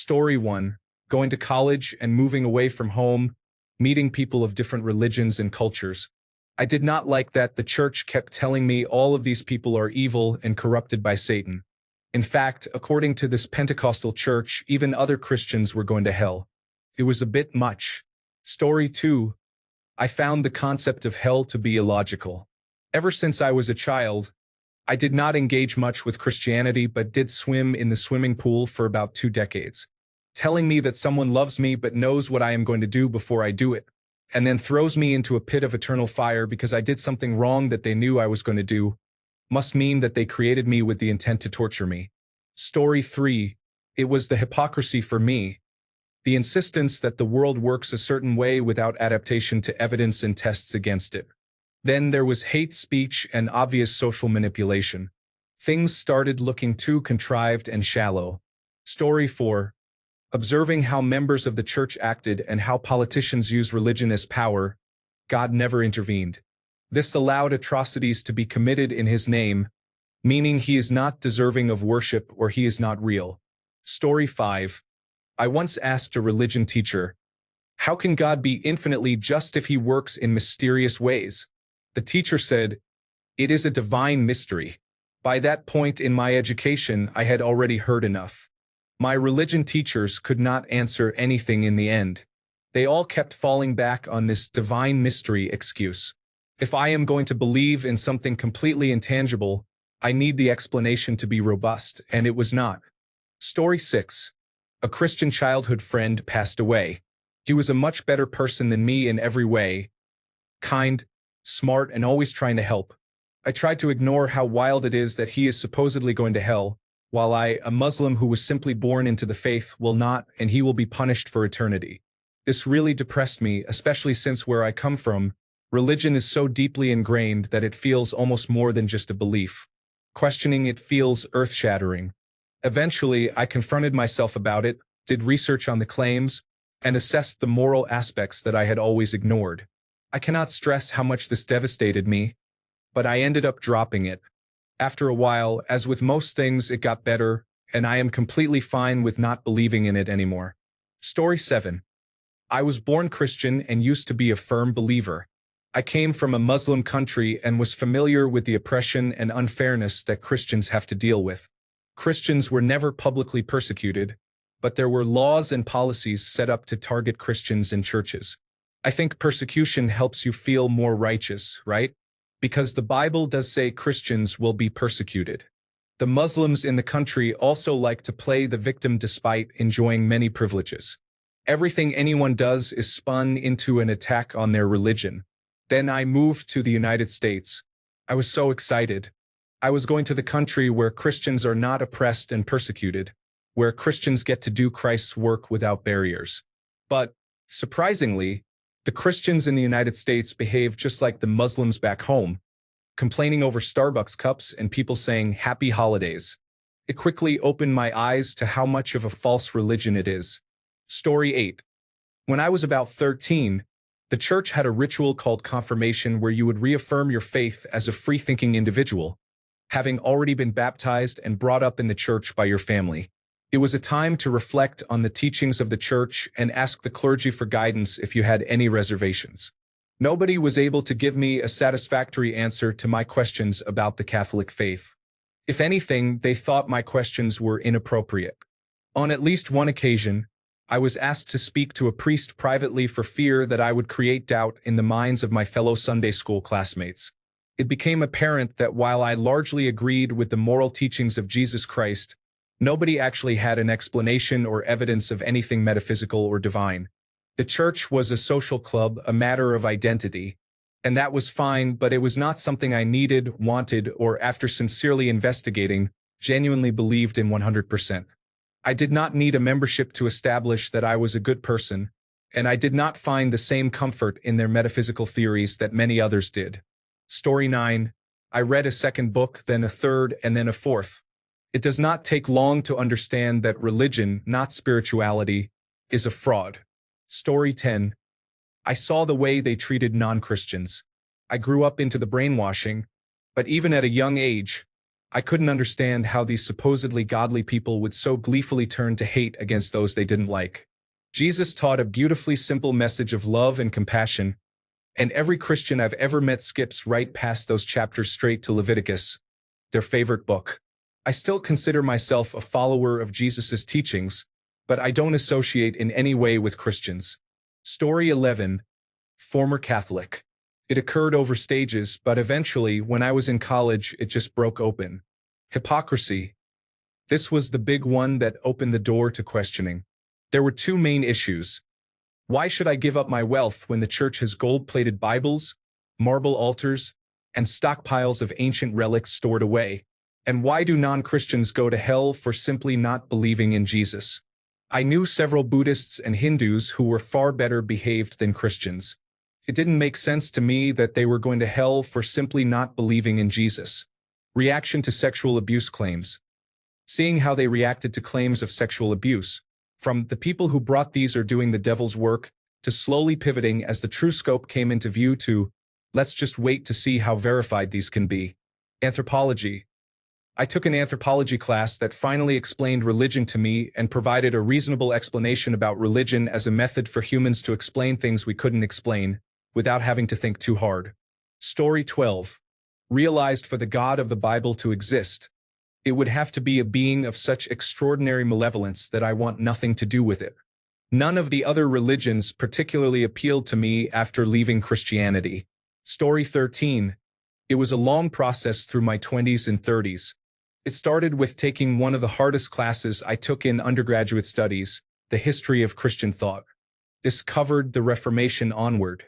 Story 1. Going to college and moving away from home, meeting people of different religions and cultures. I did not like that the church kept telling me all of these people are evil and corrupted by Satan. In fact, according to this Pentecostal church, even other Christians were going to hell. It was a bit much. Story 2. I found the concept of hell to be illogical. Ever since I was a child, I did not engage much with Christianity but did swim in the swimming pool for about 2 decades. Telling me that someone loves me but knows what I am going to do before I do it, and then throws me into a pit of eternal fire because I did something wrong that they knew I was going to do, must mean that they created me with the intent to torture me. Story 3. It was the hypocrisy for me. The insistence that the world works a certain way without adaptation to evidence and tests against it. Then there was hate speech and obvious social manipulation. Things started looking too contrived and shallow. Story 4. Observing how members of the church acted and how politicians use religion as power, God never intervened. This allowed atrocities to be committed in his name, meaning he is not deserving of worship or he is not real. Story 5. I once asked a religion teacher, how can God be infinitely just if he works in mysterious ways? The teacher said, it is a divine mystery. By that point in my education, I had already heard enough. My religion teachers could not answer anything in the end. They all kept falling back on this divine mystery excuse. If I am going to believe in something completely intangible, I need the explanation to be robust, and it was not. Story 6. A Christian childhood friend passed away. He was a much better person than me in every way. Kind, smart, and always trying to help. I tried to ignore how wild it is that he is supposedly going to hell, while I, a Muslim who was simply born into the faith, will not, and he will be punished for eternity. This really depressed me, especially since where I come from, religion is so deeply ingrained that it feels almost more than just a belief. Questioning it feels earth-shattering. Eventually, I confronted myself about it, did research on the claims, and assessed the moral aspects that I had always ignored. I cannot stress how much this devastated me, but I ended up dropping it. After a while, as with most things, it got better, and I am completely fine with not believing in it anymore. Story 7. I was born Christian and used to be a firm believer. I came from a Muslim country and was familiar with the oppression and unfairness that Christians have to deal with. Christians were never publicly persecuted, but there were laws and policies set up to target Christians in churches. I think persecution helps you feel more righteous, right? Because the Bible does say Christians will be persecuted. The Muslims in the country also like to play the victim despite enjoying many privileges. Everything anyone does is spun into an attack on their religion. Then I moved to the United States. I was so excited. I was going to the country where Christians are not oppressed and persecuted, where Christians get to do Christ's work without barriers. But, surprisingly, the Christians in the United States behave just like the Muslims back home, complaining over Starbucks cups and people saying happy holidays. It quickly opened my eyes to how much of a false religion it is. Story 8. When I was about 13, the church had a ritual called confirmation where you would reaffirm your faith as a free-thinking individual, having already been baptized and brought up in the church by your family. It was a time to reflect on the teachings of the church and ask the clergy for guidance if you had any reservations. Nobody was able to give me a satisfactory answer to my questions about the Catholic faith. If anything, they thought my questions were inappropriate. On at least one occasion, I was asked to speak to a priest privately for fear that I would create doubt in the minds of my fellow Sunday school classmates. It became apparent that while I largely agreed with the moral teachings of Jesus Christ, nobody actually had an explanation or evidence of anything metaphysical or divine. The church was a social club, a matter of identity, and that was fine, but it was not something I needed, wanted, or after sincerely investigating, genuinely believed in 100%. I did not need a membership to establish that I was a good person, and I did not find the same comfort in their metaphysical theories that many others did. Story 9. I read a second book, then a third, and then a fourth. It does not take long to understand that religion, not spirituality, is a fraud. Story 10. I saw the way they treated non-Christians. I grew up into the brainwashing, but even at a young age, I couldn't understand how these supposedly godly people would so gleefully turn to hate against those they didn't like. Jesus taught a beautifully simple message of love and compassion, and every Christian I've ever met skips right past those chapters straight to Leviticus, their favorite book. I still consider myself a follower of Jesus' teachings, but I don't associate in any way with Christians. Story 11. Former Catholic. It occurred over stages, but eventually, when I was in college, it just broke open. Hypocrisy. This was the big one that opened the door to questioning. There were two main issues. Why should I give up my wealth when the church has gold-plated Bibles, marble altars, and stockpiles of ancient relics stored away? And why do non-Christians go to hell for simply not believing in Jesus? I knew several Buddhists and Hindus who were far better behaved than Christians. It didn't make sense to me that they were going to hell for simply not believing in Jesus. Reaction to sexual abuse claims. Seeing how they reacted to claims of sexual abuse, from the people who brought these are doing the devil's work, to slowly pivoting as the true scope came into view to, let's just wait to see how verified these can be. Anthropology. I took an anthropology class that finally explained religion to me and provided a reasonable explanation about religion as a method for humans to explain things we couldn't explain, without having to think too hard. Story 12. Realized for the God of the Bible to exist, it would have to be a being of such extraordinary malevolence that I want nothing to do with it. None of the other religions particularly appealed to me after leaving Christianity. Story 13. It was a long process through my 20s and 30s. It started with taking one of the hardest classes I took in undergraduate studies, the history of Christian thought. This covered the Reformation onward.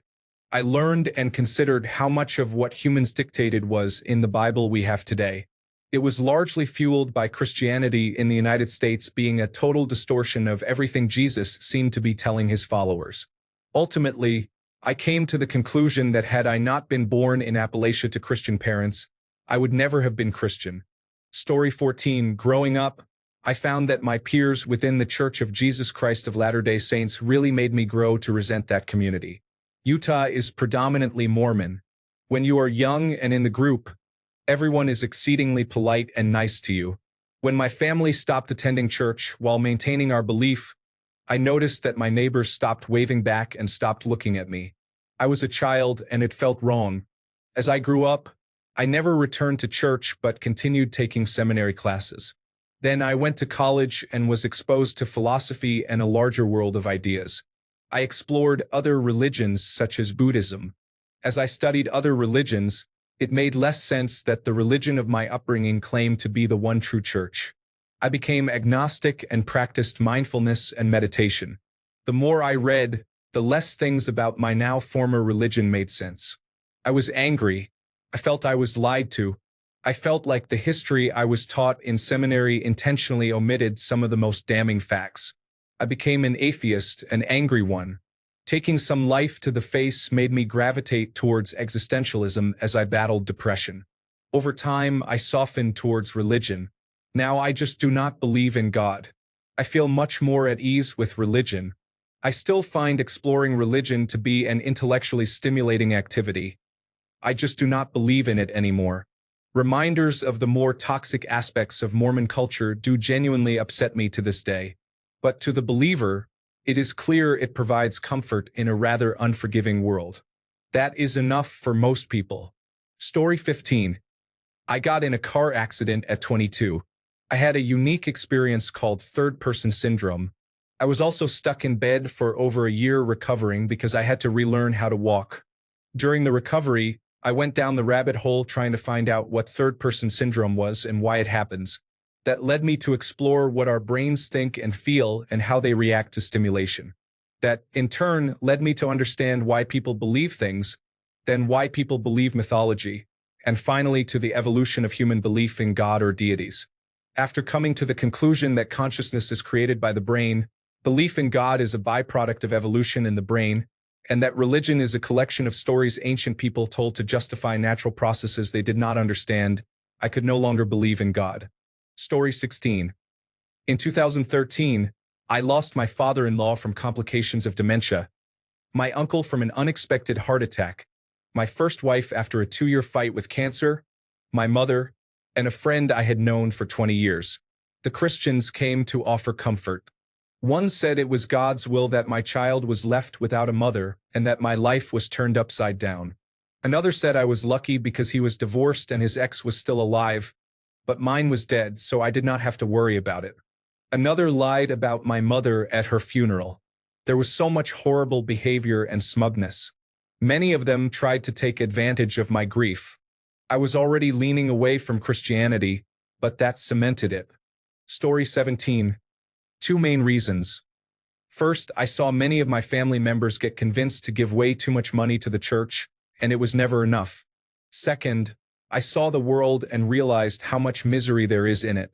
I learned and considered how much of what humans dictated was in the Bible we have today. It was largely fueled by Christianity in the United States being a total distortion of everything Jesus seemed to be telling his followers. Ultimately, I came to the conclusion that had I not been born in Appalachia to Christian parents, I would never have been Christian. Story 14. Growing up, I found that my peers within the Church of Jesus Christ of Latter-day Saints really made me grow to resent that community. Utah is predominantly Mormon. When you are young and in the group, everyone is exceedingly polite and nice to you. When my family stopped attending church while maintaining our belief, I noticed that my neighbors stopped waving back and stopped looking at me. I was a child and it felt wrong. As I grew up, I never returned to church but continued taking seminary classes. Then I went to college and was exposed to philosophy and a larger world of ideas. I explored other religions such as Buddhism. As I studied other religions, it made less sense that the religion of my upbringing claimed to be the one true church. I became agnostic and practiced mindfulness and meditation. The more I read, the less things about my now former religion made sense. I was angry. I felt I was lied to. I felt like the history I was taught in seminary intentionally omitted some of the most damning facts. I became an atheist, an angry one. Taking some life to the face made me gravitate towards existentialism as I battled depression. Over time, I softened towards religion. Now I just do not believe in God. I feel much more at ease with religion. I still find exploring religion to be an intellectually stimulating activity. I just do not believe in it anymore. Reminders of the more toxic aspects of Mormon culture do genuinely upset me to this day. But to the believer, it is clear it provides comfort in a rather unforgiving world. That is enough for most people. Story 15. I got in a car accident at 22. I had a unique experience called third-person syndrome. I was also stuck in bed for over a year recovering because I had to relearn how to walk. During the recovery, I went down the rabbit hole trying to find out what third-person syndrome was and why it happens. That led me to explore what our brains think and feel and how they react to stimulation. That, in turn, led me to understand why people believe things, then why people believe mythology, and finally to the evolution of human belief in God or deities. After coming to the conclusion that consciousness is created by the brain, belief in God is a byproduct of evolution in the brain, and that religion is a collection of stories ancient people told to justify natural processes they did not understand, I could no longer believe in God. Story 16. In 2013, I lost my father-in-law from complications of dementia, my uncle from an unexpected heart attack, my first wife after a 2-year fight with cancer, my mother, and a friend I had known for 20 years. The Christians came to offer comfort. One said it was God's will that my child was left without a mother and that my life was turned upside down. Another said I was lucky because he was divorced and his ex was still alive, but mine was dead, so I did not have to worry about it. Another lied about my mother at her funeral. There was so much horrible behavior and smugness. Many of them tried to take advantage of my grief. I was already leaning away from Christianity, but that cemented it. Story 17. 2 main reasons. First, I saw many of my family members get convinced to give way too much money to the church, and it was never enough. Second, I saw the world and realized how much misery there is in it.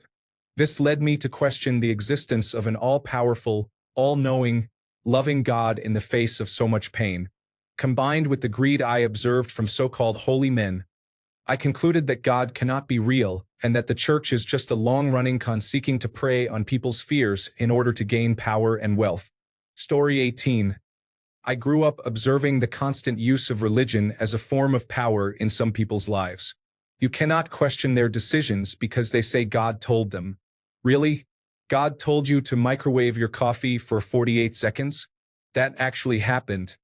This led me to question the existence of an all-powerful, all-knowing, loving God in the face of so much pain. Combined with the greed I observed from so-called holy men, I concluded that God cannot be real and that the church is just a long-running con seeking to prey on people's fears in order to gain power and wealth. Story 18. I grew up observing the constant use of religion as a form of power in some people's lives. You cannot question their decisions because they say God told them. Really? God told you to microwave your coffee for 48 seconds? That actually happened.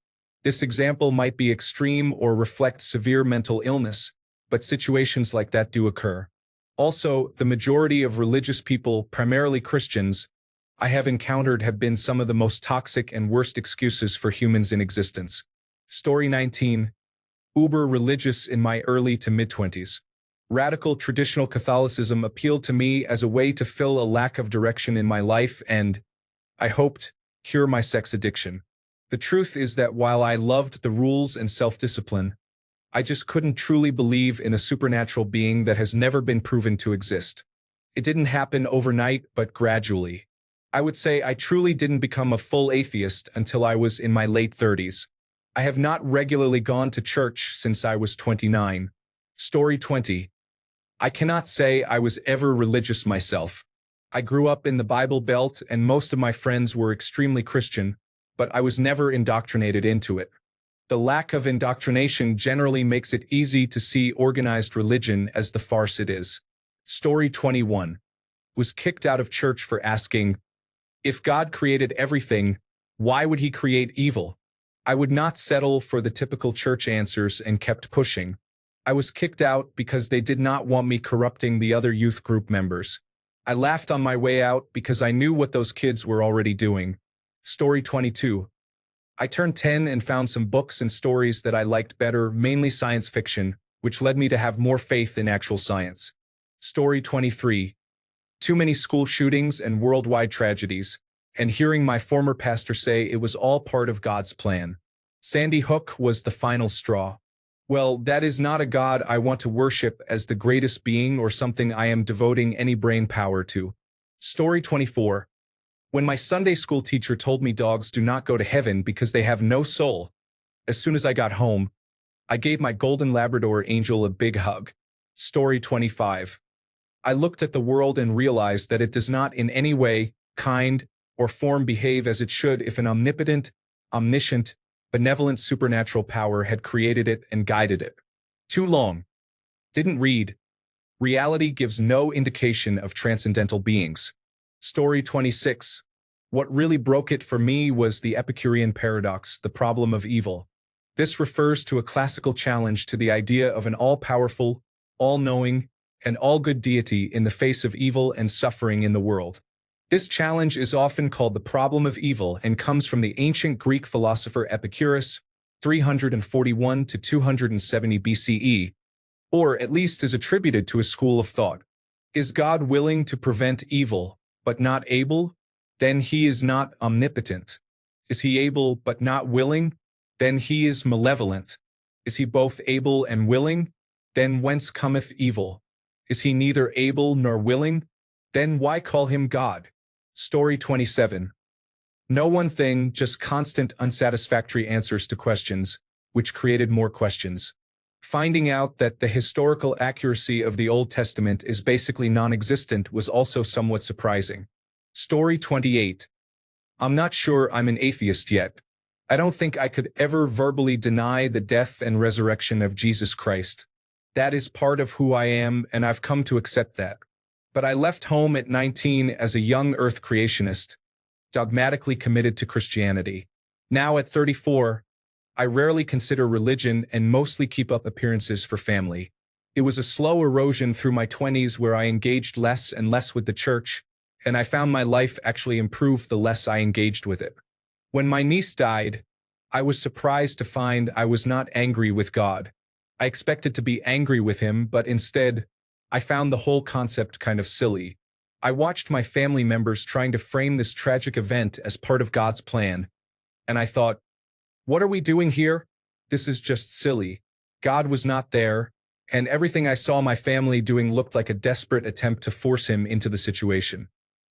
This example might be extreme or reflect severe mental illness, but situations like that do occur. Also, the majority of religious people, primarily Christians, I have encountered have been some of the most toxic and worst excuses for humans in existence. Story 19. Uber religious in my early to mid-20s. Radical traditional Catholicism appealed to me as a way to fill a lack of direction in my life and, I hoped, cure my sex addiction. The truth is that while I loved the rules and self-discipline, I just couldn't truly believe in a supernatural being that has never been proven to exist. It didn't happen overnight, but gradually. I would say I truly didn't become a full atheist until I was in my late 30s. I have not regularly gone to church since I was 29. Story 20. I cannot say I was ever religious myself. I grew up in the Bible Belt and most of my friends were extremely Christian, but I was never indoctrinated into it. The lack of indoctrination generally makes it easy to see organized religion as the farce it is. Story 21. Was kicked out of church for asking, if God created everything, why would he create evil? I would not settle for the typical church answers and kept pushing. I was kicked out because they did not want me corrupting the other youth group members. I laughed on my way out because I knew what those kids were already doing. Story 22. I turned 10 and found some books and stories that I liked better, mainly science fiction, which led me to have more faith in actual science. Story 23. Too many school shootings and worldwide tragedies, and hearing my former pastor say it was all part of God's plan. Sandy Hook was the final straw. Well, that is not a God I want to worship as the greatest being or something I am devoting any brain power to. Story 24. When my Sunday school teacher told me dogs do not go to heaven because they have no soul, as soon as I got home, I gave my golden Labrador Angel a big hug. Story 25. I looked at the world and realized that it does not in any way, kind, or form behave as it should if an omnipotent, omniscient, benevolent supernatural power had created it and guided it. Too long. Didn't read. Reality gives no indication of transcendental beings. Story 26. What really broke it for me was the Epicurean paradox, the problem of evil. This refers to a classical challenge to the idea of an all-powerful, all-knowing, and all-good deity in the face of evil and suffering in the world. This challenge is often called the problem of evil and comes from the ancient Greek philosopher Epicurus, 341 to 270 BCE, or at least is attributed to a school of thought. Is God willing to prevent evil, but not able? Then he is not omnipotent. Is he able but not willing? Then he is malevolent. Is he both able and willing? Then whence cometh evil? Is he neither able nor willing? Then why call him God? Story 27. No one thing, just constant unsatisfactory answers to questions, which created more questions. Finding out that the historical accuracy of the Old Testament is basically non-existent was also somewhat surprising. Story 28. I'm not sure I'm an atheist yet. I don't think I could ever verbally deny the death and resurrection of Jesus Christ. That is part of who I am, and I've come to accept that. But I left home at 19 as a young Earth creationist, dogmatically committed to Christianity. Now at 34, I rarely consider religion and mostly keep up appearances for family. It was a slow erosion through my 20s where I engaged less and less with the church, and I found my life actually improved the less I engaged with it. When my niece died, I was surprised to find I was not angry with God. I expected to be angry with him, but instead, I found the whole concept kind of silly. I watched my family members trying to frame this tragic event as part of God's plan, and I thought, what are we doing here? This is just silly. God was not there, and everything I saw my family doing looked like a desperate attempt to force him into the situation.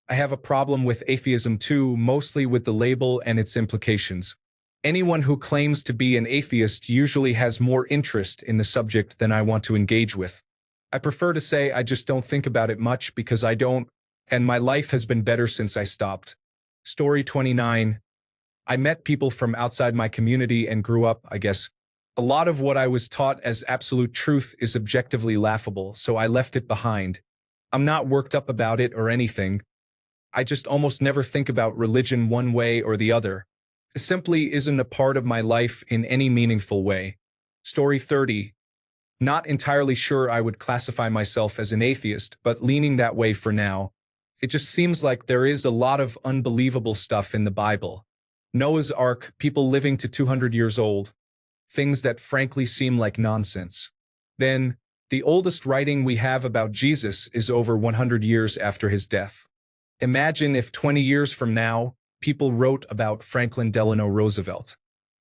I have a problem with atheism too, mostly with the label and its implications. Anyone who claims to be an atheist usually has more interest in the subject than I want to engage with. I prefer to say I just don't think about it much because I don't, and my life has been better since I stopped. Story 29. I met people from outside my community and grew up, I guess. A lot of what I was taught as absolute truth is objectively laughable, so I left it behind. I'm not worked up about it or anything. I just almost never think about religion one way or the other. It simply isn't a part of my life in any meaningful way. Story 30. Not entirely sure I would classify myself as an atheist, but leaning that way for now. It just seems like there is a lot of unbelievable stuff in the Bible. Noah's Ark, people living to 200 years old. Things that frankly seem like nonsense. Then, the oldest writing we have about Jesus is over 100 years after his death. Imagine if 20 years from now, people wrote about Franklin Delano Roosevelt.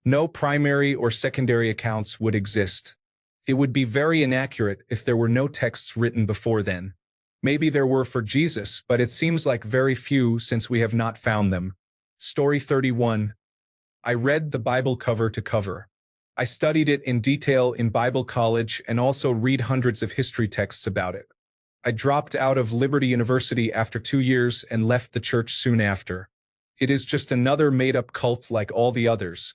No primary or secondary accounts would exist. It would be very inaccurate if there were no texts written before then. Maybe there were for Jesus, but it seems like very few since we have not found them. Story 31. I read the Bible cover to cover. I studied it in detail in Bible college and also read hundreds of history texts about it. I dropped out of Liberty University after 2 years and left the church soon after. It is just another made-up cult like all the others.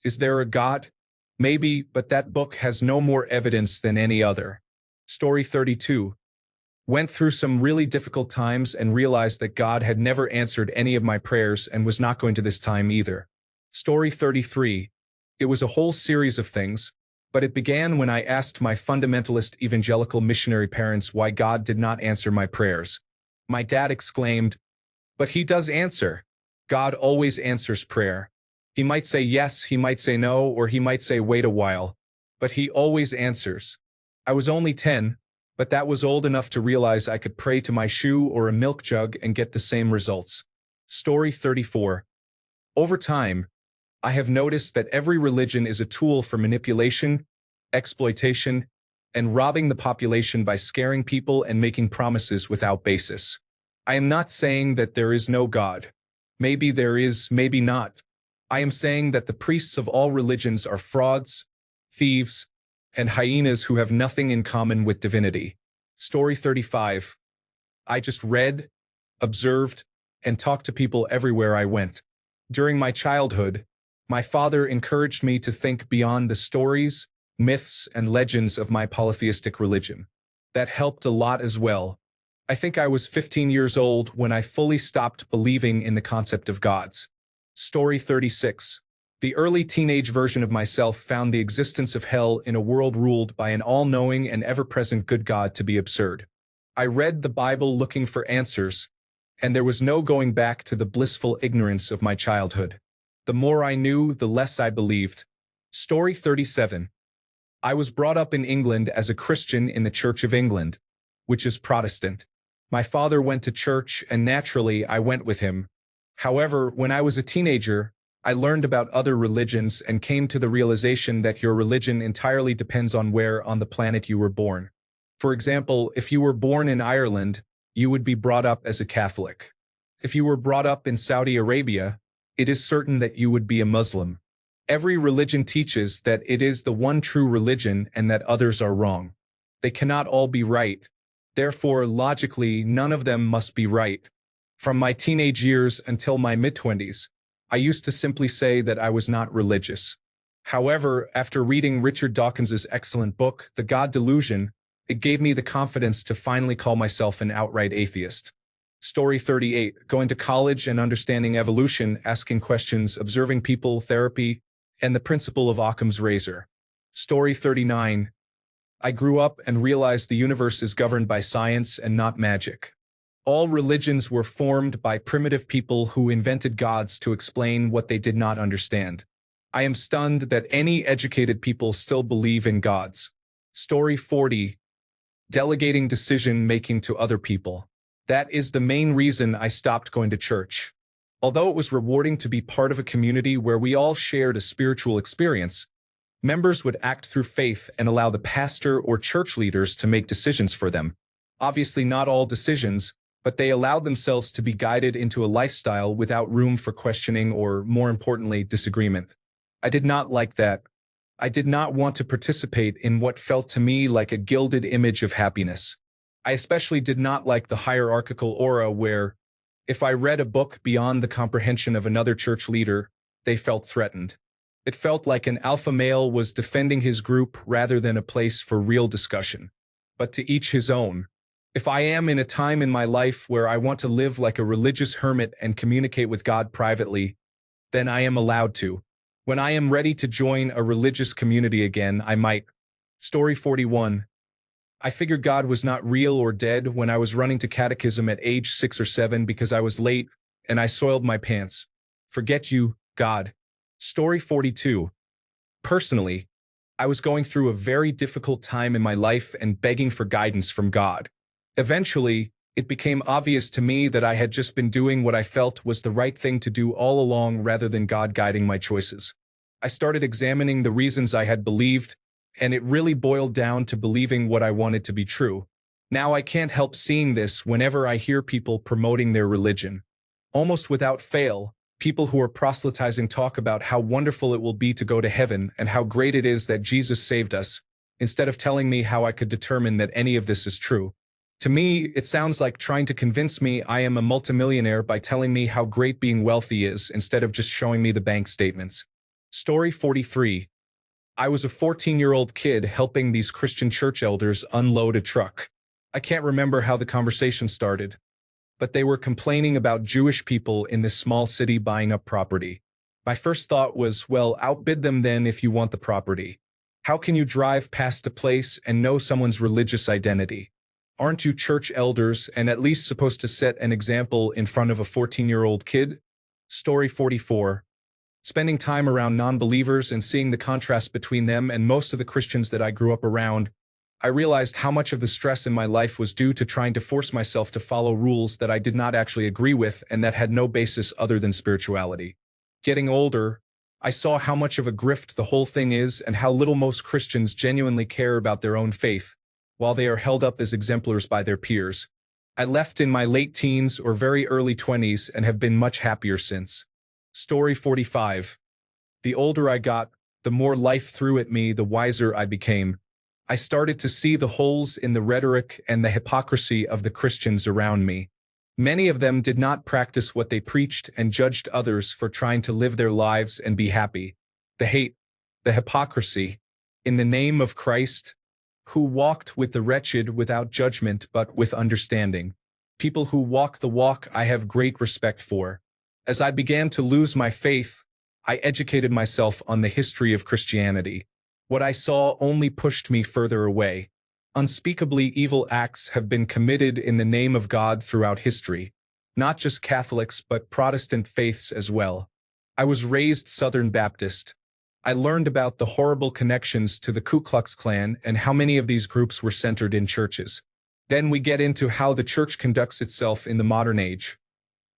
Is there a God? Maybe, but that book has no more evidence than any other. Story 32. Went through some really difficult times and realized that God had never answered any of my prayers and was not going to this time either. Story 33. It was a whole series of things, but it began when I asked my fundamentalist evangelical missionary parents why God did not answer my prayers. My dad exclaimed, "But he does answer. God always answers prayer. He might say yes, he might say no, or he might say wait a while, but he always answers." I was only 10, but that was old enough to realize I could pray to my shoe or a milk jug and get the same results. Story 34. Over time, I have noticed that every religion is a tool for manipulation, exploitation, and robbing the population by scaring people and making promises without basis. I am not saying that there is no God. Maybe there is, maybe not. I am saying that the priests of all religions are frauds, thieves, and hyenas who have nothing in common with divinity. Story 35. I just read, observed, and talked to people everywhere I went. During my childhood, my father encouraged me to think beyond the stories, myths, and legends of my polytheistic religion. That helped a lot as well. I think I was 15 years old when I fully stopped believing in the concept of gods. Story 36. The early teenage version of myself found the existence of hell in a world ruled by an all-knowing and ever-present good God to be absurd. I read the Bible looking for answers, and there was no going back to the blissful ignorance of my childhood. The more I knew, the less I believed. Story 37. I was brought up in England as a Christian in the Church of England, which is Protestant. My father went to church, and naturally I went with him. However, when I was a teenager, I learned about other religions and came to the realization that your religion entirely depends on where on the planet you were born. For example, if you were born in Ireland, you would be brought up as a Catholic. If you were brought up in Saudi Arabia, it is certain that you would be a Muslim. Every religion teaches that it is the one true religion and that others are wrong. They cannot all be right. Therefore, logically, none of them must be right. From my teenage years until my mid-20s, I used to simply say that I was not religious. However, after reading Richard Dawkins's excellent book, The God Delusion, it gave me the confidence to finally call myself an outright atheist. Story 38, going to college and understanding evolution, asking questions, observing people, therapy, and the principle of Occam's razor. Story 39, I grew up and realized the universe is governed by science and not magic. All religions were formed by primitive people who invented gods to explain what they did not understand. I am stunned that any educated people still believe in gods. Story 40, delegating decision-making to other people. That is the main reason I stopped going to church. Although it was rewarding to be part of a community where we all shared a spiritual experience, members would act through faith and allow the pastor or church leaders to make decisions for them. Obviously not all decisions, but they allowed themselves to be guided into a lifestyle without room for questioning or, more importantly, disagreement. I did not like that. I did not want to participate in what felt to me like a gilded image of happiness. I especially did not like the hierarchical aura where, if I read a book beyond the comprehension of another church leader, they felt threatened. It felt like an alpha male was defending his group rather than a place for real discussion. But to each his own. If I am in a time in my life where I want to live like a religious hermit and communicate with God privately, then I am allowed to. When I am ready to join a religious community again, I might. Story 41. I figured God was not real or dead when I was running to catechism at age 6 or 7 because I was late and I soiled my pants. Forget you, God. Story 42. Personally, I was going through a very difficult time in my life and begging for guidance from God. Eventually, it became obvious to me that I had just been doing what I felt was the right thing to do all along rather than God guiding my choices. I started examining the reasons I had believed, and it really boiled down to believing what I wanted to be true. Now I can't help seeing this whenever I hear people promoting their religion. Almost without fail, people who are proselytizing talk about how wonderful it will be to go to heaven and how great it is that Jesus saved us, instead of telling me how I could determine that any of this is true. To me, it sounds like trying to convince me I am a multimillionaire by telling me how great being wealthy is instead of just showing me the bank statements. Story 43. I was a 14-year-old kid helping these Christian church elders unload a truck. I can't remember how the conversation started, but they were complaining about Jewish people in this small city buying up property. My first thought was, well, outbid them then if you want the property. How can you drive past a place and know someone's religious identity? Aren't you church elders and at least supposed to set an example in front of a 14-year-old kid? Story 44. Spending time around non-believers and seeing the contrast between them and most of the Christians that I grew up around, I realized how much of the stress in my life was due to trying to force myself to follow rules that I did not actually agree with and that had no basis other than spirituality. Getting older, I saw how much of a grift the whole thing is and how little most Christians genuinely care about their own faith, while they are held up as exemplars by their peers. I left in my late teens or very early 20s and have been much happier since. Story 45. The older I got, the more life threw at me, the wiser I became. I started to see the holes in the rhetoric and the hypocrisy of the Christians around me. Many of them did not practice what they preached and judged others for trying to live their lives and be happy. The hate, the hypocrisy, in the name of Christ, who walked with the wretched without judgment but with understanding. People who walk the walk I have great respect for. As I began to lose my faith, I educated myself on the history of Christianity. What I saw only pushed me further away. Unspeakably evil acts have been committed in the name of God throughout history, not just Catholics but Protestant faiths as well. I was raised Southern Baptist. I learned about the horrible connections to the Ku Klux Klan and how many of these groups were centered in churches. Then we get into how the church conducts itself in the modern age,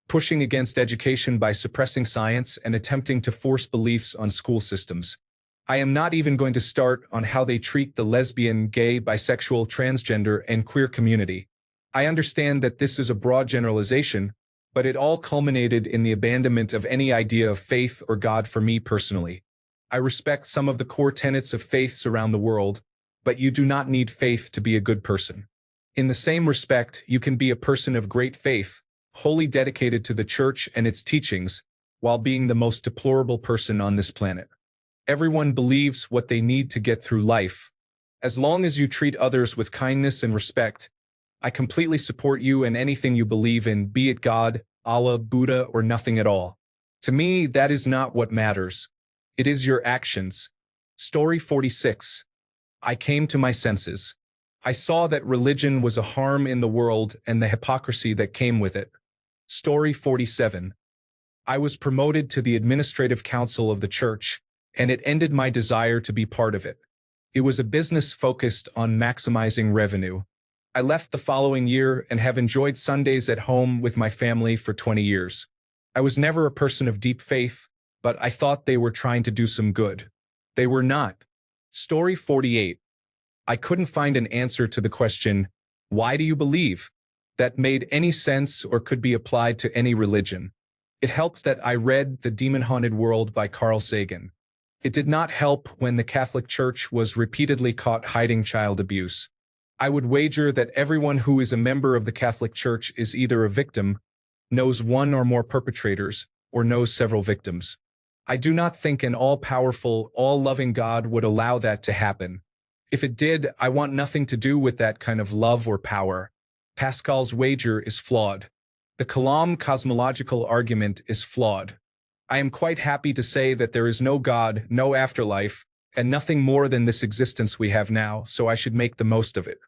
pushing against education by suppressing science and attempting to force beliefs on school systems. I am not even going to start on how they treat the lesbian, gay, bisexual, transgender, and queer community. I understand that this is a broad generalization, but it all culminated in the abandonment of any idea of faith or God for me personally. I respect some of the core tenets of faiths around the world, but you do not need faith to be a good person. In the same respect, you can be a person of great faith, wholly dedicated to the church and its teachings, while being the most deplorable person on this planet. Everyone believes what they need to get through life. As long as you treat others with kindness and respect, I completely support you and anything you believe in, be it God, Allah, Buddha, or nothing at all. To me, that is not what matters. It is your actions. Story 46. I came to my senses. I saw that religion was a harm in the world and the hypocrisy that came with it. Story 47. I was promoted to the administrative council of the church, and it ended my desire to be part of it. It was a business focused on maximizing revenue. I left the following year and have enjoyed Sundays at home with my family for 20 years. I was never a person of deep faith, but I thought they were trying to do some good. They were not. Story 48. I couldn't find an answer to the question, why do you believe? That made any sense or could be applied to any religion. It helped that I read The Demon-Haunted World by Carl Sagan. It did not help when the Catholic Church was repeatedly caught hiding child abuse. I would wager that everyone who is a member of the Catholic Church is either a victim, knows one or more perpetrators, or knows several victims. I do not think an all-powerful, all-loving God would allow that to happen. If it did, I want nothing to do with that kind of love or power. Pascal's wager is flawed. The Kalam cosmological argument is flawed. I am quite happy to say that there is no God, no afterlife, and nothing more than this existence we have now, so I should make the most of it.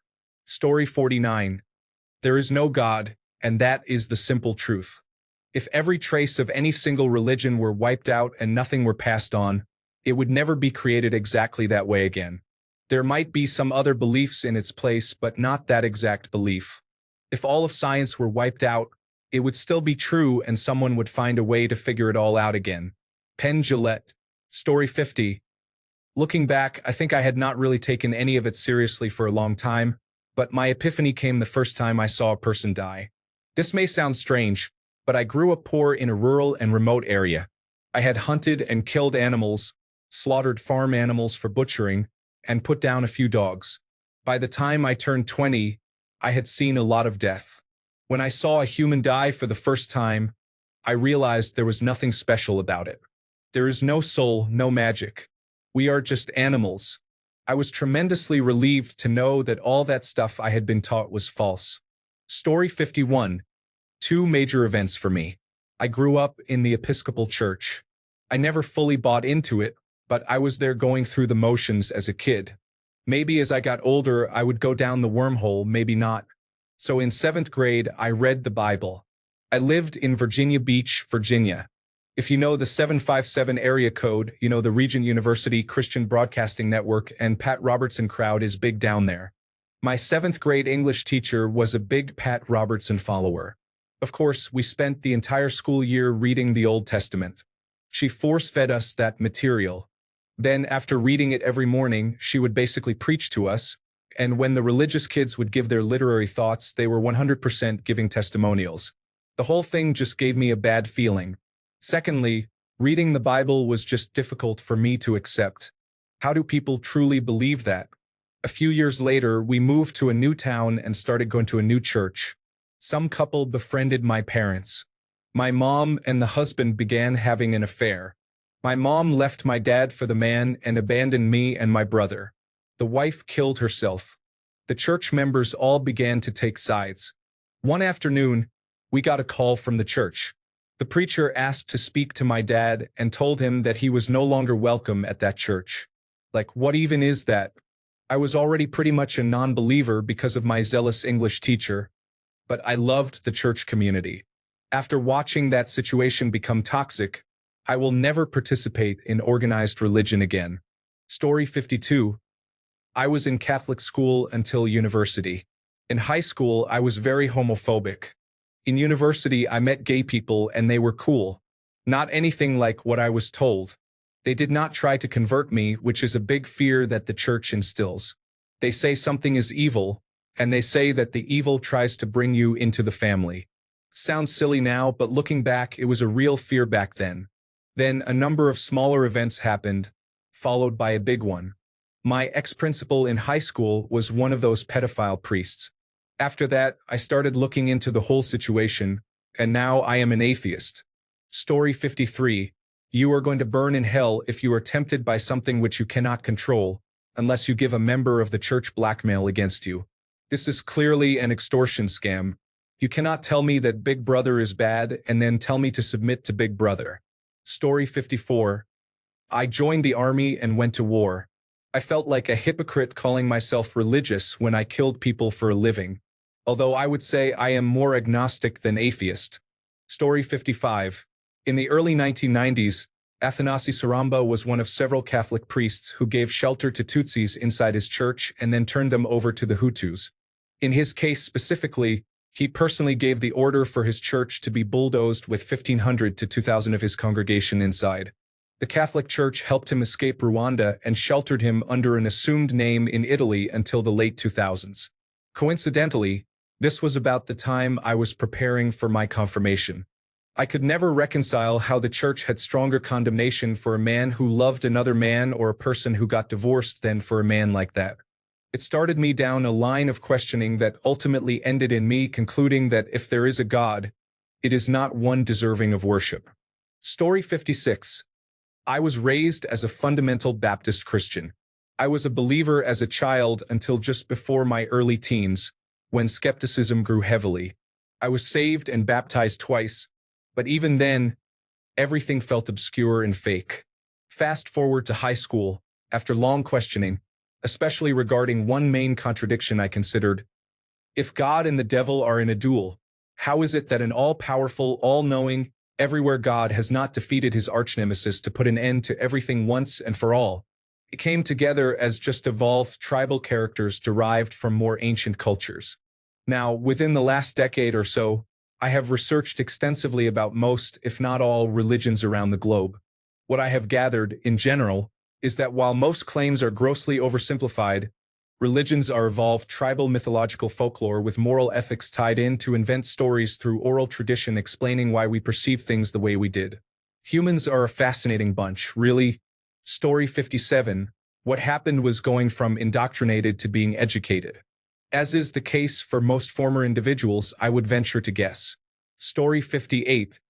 Story 49. There is no God, and that is the simple truth. If every trace of any single religion were wiped out and nothing were passed on, it would never be created exactly that way again. There might be some other beliefs in its place, but not that exact belief. If all of science were wiped out, it would still be true and someone would find a way to figure it all out again. Penn Jillette. Story 50. Looking back, I think I had not really taken any of it seriously for a long time, but my epiphany came the first time I saw a person die. This may sound strange, but I grew up poor in a rural and remote area. I had hunted and killed animals, slaughtered farm animals for butchering, and put down a few dogs. By the time I turned 20, I had seen a lot of death. When I saw a human die for the first time, I realized there was nothing special about it. There is no soul, no magic. We are just animals. I was tremendously relieved to know that all that stuff I had been taught was false. Story 51. Two major events for me. I grew up in the Episcopal Church. I never fully bought into it, but I was there going through the motions as a kid. Maybe as I got older, I would go down the wormhole, maybe not. So in 7th grade, I read the Bible. I lived in Virginia Beach, Virginia. If you know the 757 area code, you know the Regent University Christian Broadcasting Network and Pat Robertson crowd is big down there. My 7th grade English teacher was a big Pat Robertson follower. Of course, we spent the entire school year reading the Old Testament. She force-fed us that material. Then, after reading it every morning, she would basically preach to us, and when the religious kids would give their literary thoughts, they were 100% giving testimonials. The whole thing just gave me a bad feeling. Secondly, reading the Bible was just difficult for me to accept. How do people truly believe that? A few years later, we moved to a new town and started going to a new church. Some couple befriended my parents. My mom and the husband began having an affair. My mom left my dad for the man and abandoned me and my brother. The wife killed herself. The church members all began to take sides. One afternoon, we got a call from the church. The preacher asked to speak to my dad and told him that he was no longer welcome at that church. Like, what even is that? I was already pretty much a non-believer because of my zealous English teacher, but I loved the church community. After watching that situation become toxic, I will never participate in organized religion again. Story 52. I was in Catholic school until university. In high school, I was very homophobic. In university, I met gay people and they were cool. Not anything like what I was told. They did not try to convert me, which is a big fear that the church instills. They say something is evil, and they say that the evil tries to bring you into the family. Sounds silly now, but looking back, it was a real fear back then. Then a number of smaller events happened, followed by a big one. My ex-principal in high school was one of those pedophile priests. After that, I started looking into the whole situation, and now I am an atheist. Story 53. You are going to burn in hell if you are tempted by something which you cannot control, unless you give a member of the church blackmail against you. This is clearly an extortion scam. You cannot tell me that Big Brother is bad and then tell me to submit to Big Brother. Story 54. I joined the army and went to war. I felt like a hypocrite calling myself religious when I killed people for a living, although I would say I am more agnostic than atheist. Story 55. In the early 1990s, Athanasi Saramba was one of several Catholic priests who gave shelter to Tutsis inside his church and then turned them over to the Hutus. In his case specifically, he personally gave the order for his church to be bulldozed with 1,500 to 2,000 of his congregation inside. The Catholic Church helped him escape Rwanda and sheltered him under an assumed name in Italy until the late 2000s. Coincidentally, this was about the time I was preparing for my confirmation. I could never reconcile how the church had stronger condemnation for a man who loved another man or a person who got divorced than for a man like that. It started me down a line of questioning that ultimately ended in me concluding that if there is a God, it is not one deserving of worship. Story 56. I was raised as a fundamental Baptist Christian. I was a believer as a child until just before my early teens, when skepticism grew heavily. I was saved and baptized twice, but even then, everything felt obscure and fake. Fast forward to high school, after long questioning, especially regarding one main contradiction I considered. If God and the devil are in a duel, how is it that an all-powerful, all-knowing, everywhere God has not defeated his arch-nemesis to put an end to everything once and for all? It came together as just evolved tribal characters derived from more ancient cultures. Now, within the last decade or so, I have researched extensively about most, if not all, religions around the globe. What I have gathered, in general, is that while most claims are grossly oversimplified, religions are evolved tribal mythological folklore with moral ethics tied in to invent stories through oral tradition explaining why we perceive things the way we did. Humans are a fascinating bunch, really. Story 57. What happened was going from indoctrinated to being educated. As is the case for most former individuals, I would venture to guess. Story 58.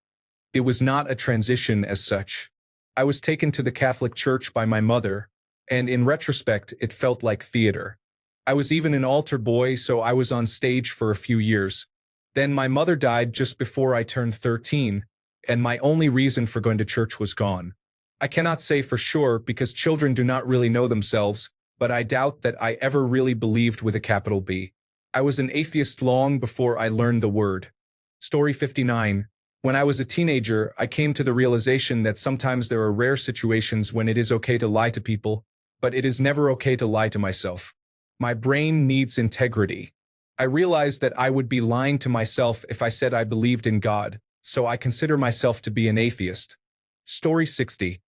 It was not a transition as such. I was taken to the Catholic Church by my mother, and in retrospect, it felt like theater. I was even an altar boy, so I was on stage for a few years. Then my mother died just before I turned 13, and my only reason for going to church was gone. I cannot say for sure because children do not really know themselves, but I doubt that I ever really believed with a capital B. I was an atheist long before I learned the word. Story 59. When I was a teenager, I came to the realization that sometimes there are rare situations when it is okay to lie to people, but it is never okay to lie to myself. My brain needs integrity. I realized that I would be lying to myself if I said I believed in God, so I consider myself to be an atheist. Story 60.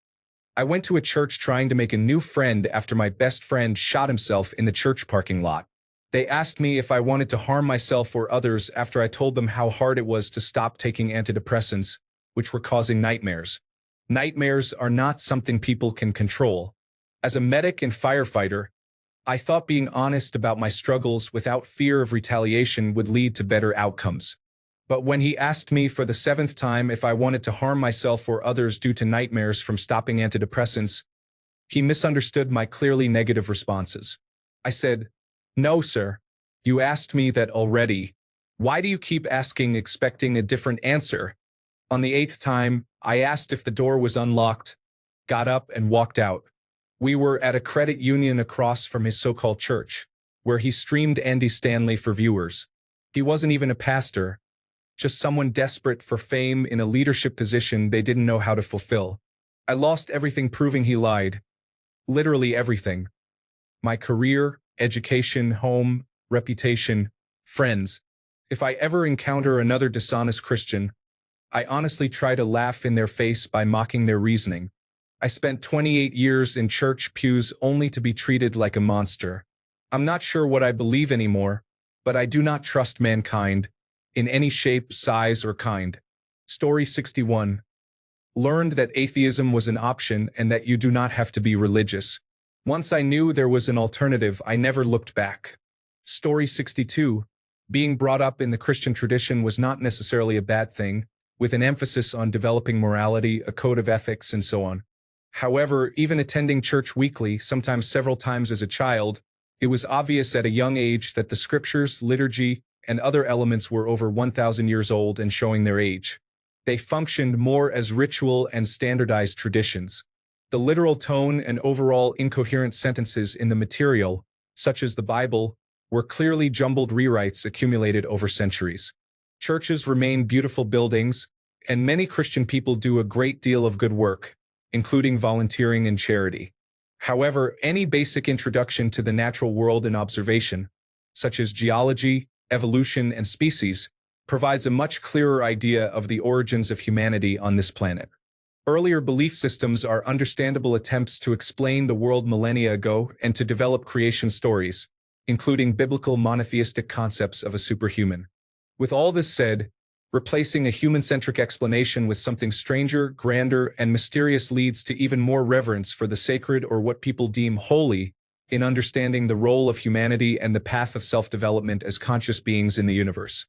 I went to a church trying to make a new friend after my best friend shot himself in the church parking lot. They asked me if I wanted to harm myself or others after I told them how hard it was to stop taking antidepressants, which were causing nightmares. Nightmares are not something people can control. As a medic and firefighter, I thought being honest about my struggles without fear of retaliation would lead to better outcomes. But when he asked me for the 7th time if I wanted to harm myself or others due to nightmares from stopping antidepressants, he misunderstood my clearly negative responses. I said, "No, sir. You asked me that already. Why do you keep asking expecting a different answer?" On the 8th time, I asked if the door was unlocked, got up and walked out. We were at a credit union across from his so-called church, where he streamed Andy Stanley for viewers. He wasn't even a pastor, just someone desperate for fame in a leadership position they didn't know how to fulfill. I lost everything proving he lied. Literally everything. My career, education, home, reputation, friends. If I ever encounter another dishonest Christian, I honestly try to laugh in their face by mocking their reasoning. I spent 28 years in church pews only to be treated like a monster. I'm not sure what I believe anymore, but I do not trust mankind, in any shape, size, or kind. Story 61. Learned that atheism was an option and that you do not have to be religious. Once I knew there was an alternative, I never looked back. Story 62. Being brought up in the Christian tradition was not necessarily a bad thing, with an emphasis on developing morality, a code of ethics, and so on. However, even attending church weekly, sometimes several times as a child, it was obvious at a young age that the scriptures, liturgy, and other elements were over 1,000 years old and showing their age. They functioned more as ritual and standardized traditions. The literal tone and overall incoherent sentences in the material, such as the Bible, were clearly jumbled rewrites accumulated over centuries. Churches remain beautiful buildings, and many Christian people do a great deal of good work, including volunteering and charity. However, any basic introduction to the natural world and observation, such as geology, evolution, and species, provides a much clearer idea of the origins of humanity on this planet. Earlier belief systems are understandable attempts to explain the world millennia ago and to develop creation stories, including biblical monotheistic concepts of a superhuman. With all this said, replacing a human-centric explanation with something stranger, grander, and mysterious leads to even more reverence for the sacred or what people deem holy in understanding the role of humanity and the path of self-development as conscious beings in the universe.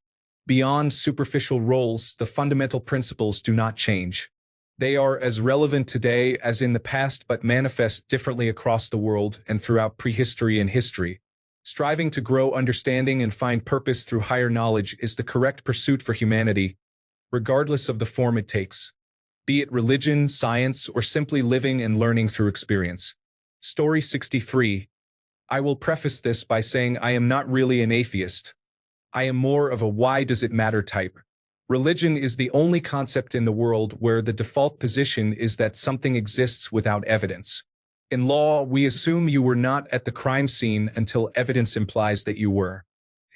Beyond superficial roles, the fundamental principles do not change. They are as relevant today as in the past but manifest differently across the world and throughout prehistory and history. Striving to grow understanding and find purpose through higher knowledge is the correct pursuit for humanity, regardless of the form it takes, be it religion, science, or simply living and learning through experience. Story 63. I will preface this by saying I am not really an atheist. I am more of a why does it matter type. Religion is the only concept in the world where the default position is that something exists without evidence. In law, we assume you were not at the crime scene until evidence implies that you were.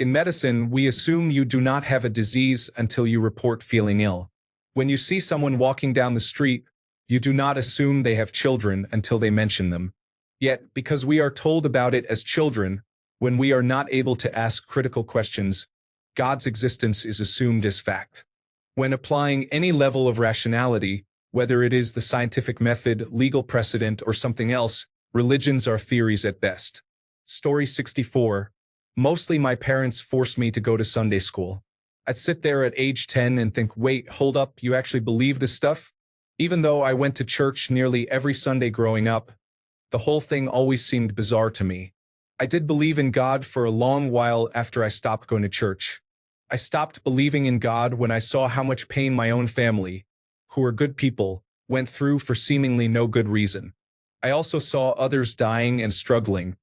In medicine, we assume you do not have a disease until you report feeling ill. When you see someone walking down the street, you do not assume they have children until they mention them. Yet, because we are told about it as children, when we are not able to ask critical questions, God's existence is assumed as fact. When applying any level of rationality, whether it is the scientific method, legal precedent, or something else, religions are theories at best. Story 64. Mostly my parents forced me to go to Sunday school. I'd sit there at age 10 and think, wait, hold up, you actually believe this stuff? Even though I went to church nearly every Sunday growing up, the whole thing always seemed bizarre to me. I did believe in God for a long while after I stopped going to church. I stopped believing in God when I saw how much pain my own family, who are good people, went through for seemingly no good reason. I also saw others dying and struggling.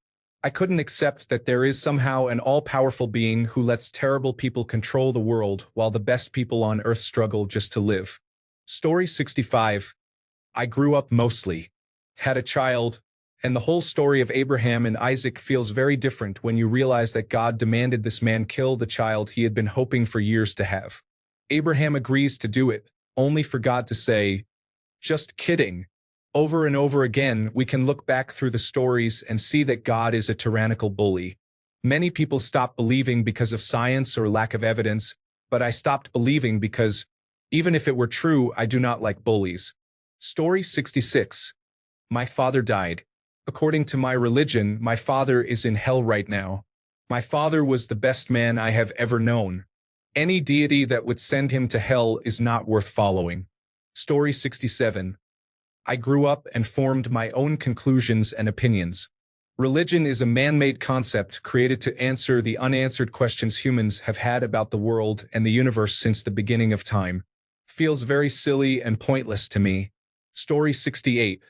I couldn't accept that there is somehow an all-powerful being who lets terrible people control the world while the best people on earth struggle just to live. Story 65. I grew up mostly, had a child, and the whole story of Abraham and Isaac feels very different when you realize that God demanded this man kill the child he had been hoping for years to have. Abraham agrees to do it, only for God to say, "Just kidding." Over and over again, we can look back through the stories and see that God is a tyrannical bully. Many people stop believing because of science or lack of evidence, but I stopped believing because, even if it were true, I do not like bullies. Story 66. My father died. According to my religion, my father is in hell right now. My father was the best man I have ever known. Any deity that would send him to hell is not worth following. Story 67. I grew up and formed my own conclusions and opinions. Religion is a man-made concept created to answer the unanswered questions humans have had about the world and the universe since the beginning of time. Feels very silly and pointless to me. Story 68.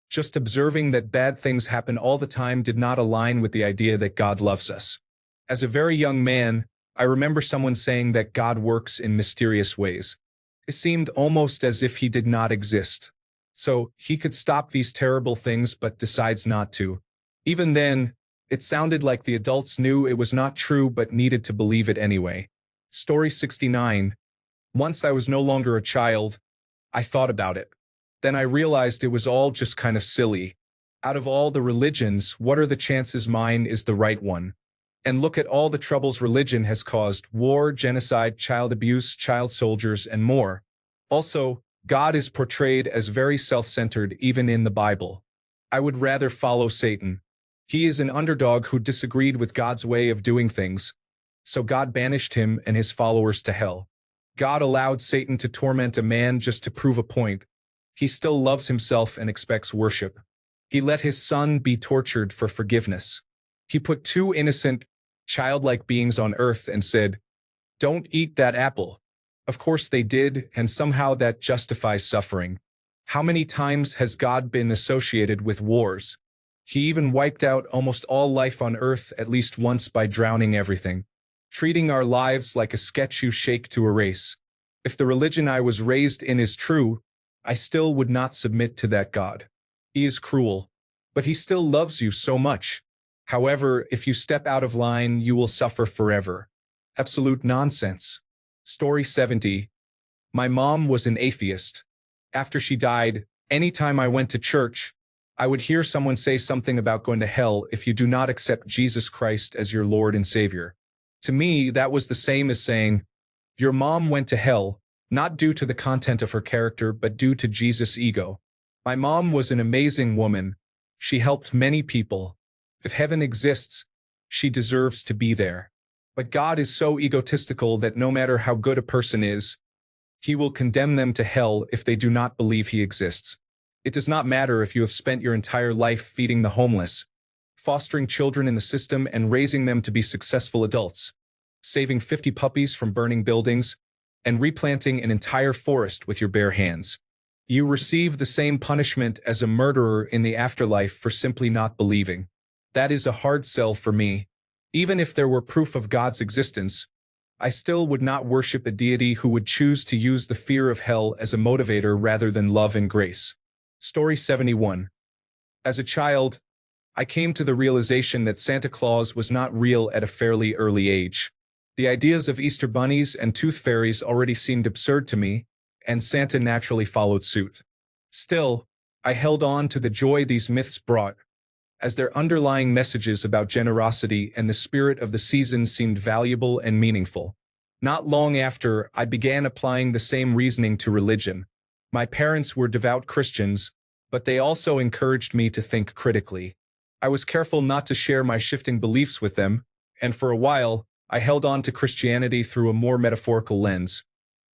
Just observing that bad things happen all the time did not align with the idea that God loves us. As a very young man, I remember someone saying that God works in mysterious ways. It seemed almost as if he did not exist. So, he could stop these terrible things but decides not to. Even then, it sounded like the adults knew it was not true but needed to believe it anyway. Story 69. Once I was no longer a child, I thought about it. Then I realized it was all just kind of silly. Out of all the religions, what are the chances mine is the right one? And look at all the troubles religion has caused: war, genocide, child abuse, child soldiers, and more. Also, God is portrayed as very self-centered even in the Bible. I would rather follow Satan. He is an underdog who disagreed with God's way of doing things, so God banished him and his followers to hell. God allowed Satan to torment a man just to prove a point. He still loves himself and expects worship. He let his son be tortured for forgiveness. He put two innocent, childlike beings on earth and said, "Don't eat that apple." Of course they did, and somehow that justifies suffering. How many times has God been associated with wars? He even wiped out almost all life on earth at least once by drowning everything, treating our lives like a sketch you shake to erase. If the religion I was raised in is true, I still would not submit to that God. He is cruel, but he still loves you so much. However, if you step out of line, you will suffer forever. Absolute nonsense. Story 70. My mom was an atheist. After she died, anytime I went to church, I would hear someone say something about going to hell if you do not accept Jesus Christ as your Lord and Savior. To me, that was the same as saying, your mom went to hell, not due to the content of her character, but due to Jesus' ego. My mom was an amazing woman. She helped many people. If heaven exists, she deserves to be there. But God is so egotistical that no matter how good a person is, he will condemn them to hell if they do not believe he exists. It does not matter if you have spent your entire life feeding the homeless, fostering children in the system and raising them to be successful adults, saving 50 puppies from burning buildings, and replanting an entire forest with your bare hands. You receive the same punishment as a murderer in the afterlife for simply not believing. That is a hard sell for me. Even if there were proof of God's existence, I still would not worship a deity who would choose to use the fear of hell as a motivator rather than love and grace. Story 71. As a child, I came to the realization that Santa Claus was not real at a fairly early age. The ideas of Easter bunnies and tooth fairies already seemed absurd to me, and Santa naturally followed suit. Still, I held on to the joy these myths brought, as their underlying messages about generosity and the spirit of the season seemed valuable and meaningful. Not long after, I began applying the same reasoning to religion. My parents were devout Christians, but they also encouraged me to think critically. I was careful not to share my shifting beliefs with them, and for a while, I held on to Christianity through a more metaphorical lens.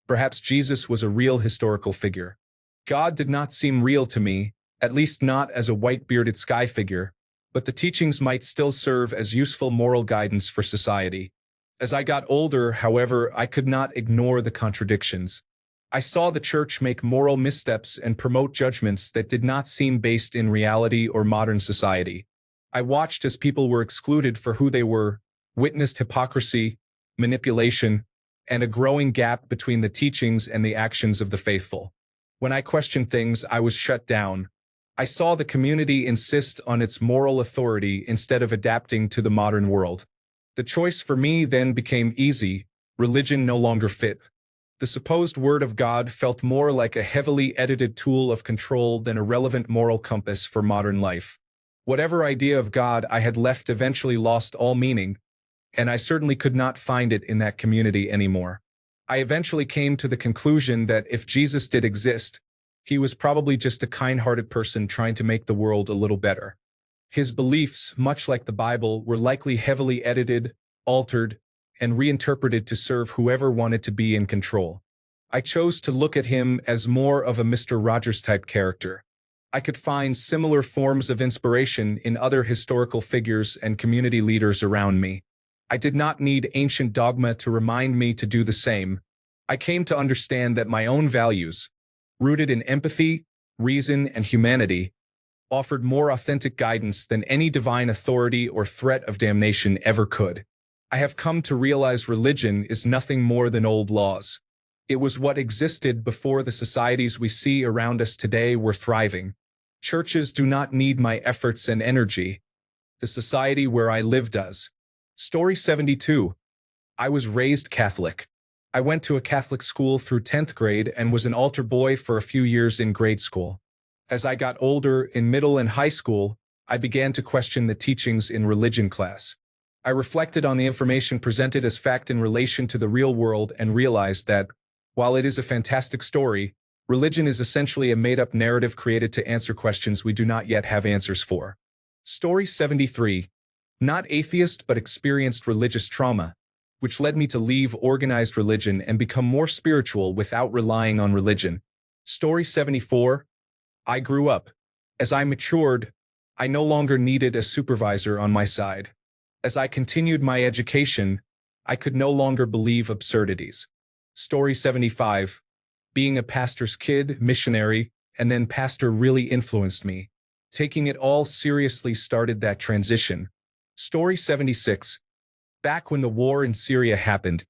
Perhaps Jesus was a real historical figure. God did not seem real to me, at least not as a white-bearded sky figure, but the teachings might still serve as useful moral guidance for society. As I got older, however, I could not ignore the contradictions. I saw the church make moral missteps and promote judgments that did not seem based in reality or modern society. I watched as people were excluded for who they were, witnessed hypocrisy, manipulation, and a growing gap between the teachings and the actions of the faithful. When I questioned things, I was shut down. I saw the community insist on its moral authority instead of adapting to the modern world. The choice for me then became easy. Religion no longer fit. The supposed word of God felt more like a heavily edited tool of control than a relevant moral compass for modern life. Whatever idea of God I had left eventually lost all meaning, and I certainly could not find it in that community anymore. I eventually came to the conclusion that if Jesus did exist, he was probably just a kind-hearted person trying to make the world a little better. His beliefs, much like the Bible, were likely heavily edited, altered, and reinterpreted to serve whoever wanted to be in control. I chose to look at him as more of a Mr. Rogers-type character. I could find similar forms of inspiration in other historical figures and community leaders around me. I did not need ancient dogma to remind me to do the same. I came to understand that my own values, rooted in empathy, reason, and humanity, offered more authentic guidance than any divine authority or threat of damnation ever could. I have come to realize religion is nothing more than old laws. It was what existed before the societies we see around us today were thriving. Churches do not need my efforts and energy. The society where I live does. Story 72. I was raised Catholic. I went to a Catholic school through 10th grade and was an altar boy for a few years in grade school. As I got older, in middle and high school, I began to question the teachings in religion class. I reflected on the information presented as fact in relation to the real world and realized that, while it is a fantastic story, religion is essentially a made-up narrative created to answer questions we do not yet have answers for. Story 73. Not atheist but experienced religious trauma. which led me to leave organized religion and become more spiritual without relying on religion. Story 74. I grew up. As I matured, I no longer needed a supervisor on my side. As I continued my education, I could no longer believe absurdities. Story 75. Being a pastor's kid, missionary, and then pastor really influenced me. Taking it all seriously started that transition. Story 76. Back when the war in Syria happened,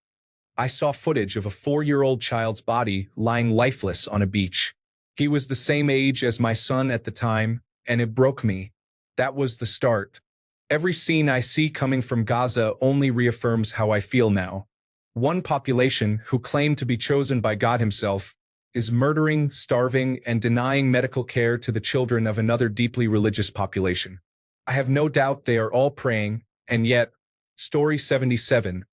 I saw footage of a 4-year-old child's body lying lifeless on a beach. He was the same age as my son at the time, and it broke me. That was the start. Every scene I see coming from Gaza only reaffirms how I feel now. One population who claimed to be chosen by God himself is murdering, starving, and denying medical care to the children of another deeply religious population. I have no doubt they are all praying, and yet, Story 77.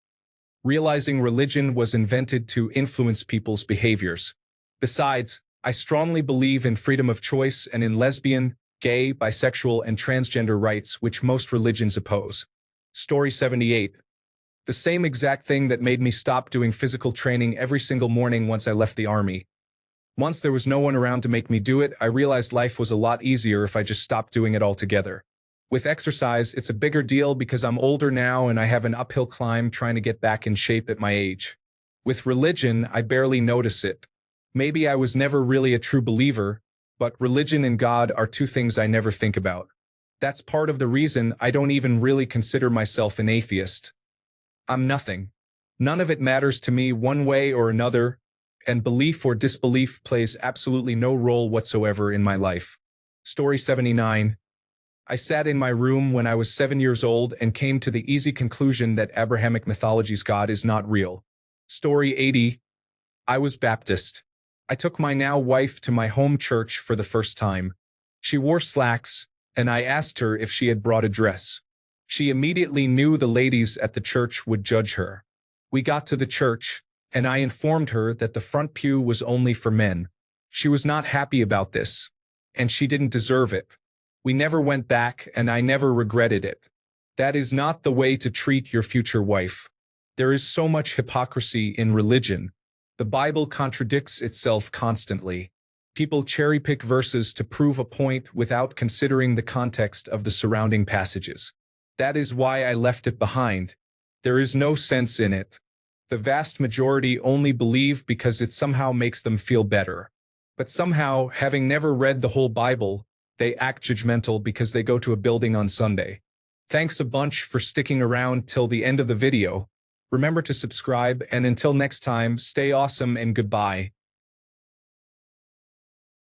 Realizing religion was invented to influence people's behaviors. Besides, I strongly believe in freedom of choice and in lesbian, gay, bisexual, and transgender rights, which most religions oppose. Story 78. The same exact thing that made me stop doing physical training every single morning once I left the army. Once there was no one around to make me do it, I realized life was a lot easier if I just stopped doing it altogether. With exercise, it's a bigger deal because I'm older now and I have an uphill climb trying to get back in shape at my age. With religion, I barely notice it. Maybe I was never really a true believer, but religion and God are two things I never think about. That's part of the reason I don't even really consider myself an atheist. I'm nothing. None of it matters to me one way or another, and belief or disbelief plays absolutely no role whatsoever in my life. Story 79. I sat in my room when I was 7 years old and came to the easy conclusion that Abrahamic mythology's God is not real. Story 80. I was Baptist. I took my now wife to my home church for the first time. She wore slacks, and I asked her if she had brought a dress. She immediately knew the ladies at the church would judge her. We got to the church, and I informed her that the front pew was only for men. She was not happy about this, and she didn't deserve it. We never went back, and I never regretted it. That is not the way to treat your future wife. There is so much hypocrisy in religion. The Bible contradicts itself constantly. People cherry-pick verses to prove a point without considering the context of the surrounding passages. That is why I left it behind. There is no sense in it. The vast majority only believe because it somehow makes them feel better. But somehow, having never read the whole Bible, they act judgmental because they go to a building on Sunday. Thanks a bunch for sticking around till the end of the video. Remember to subscribe, and until next time, stay awesome and goodbye.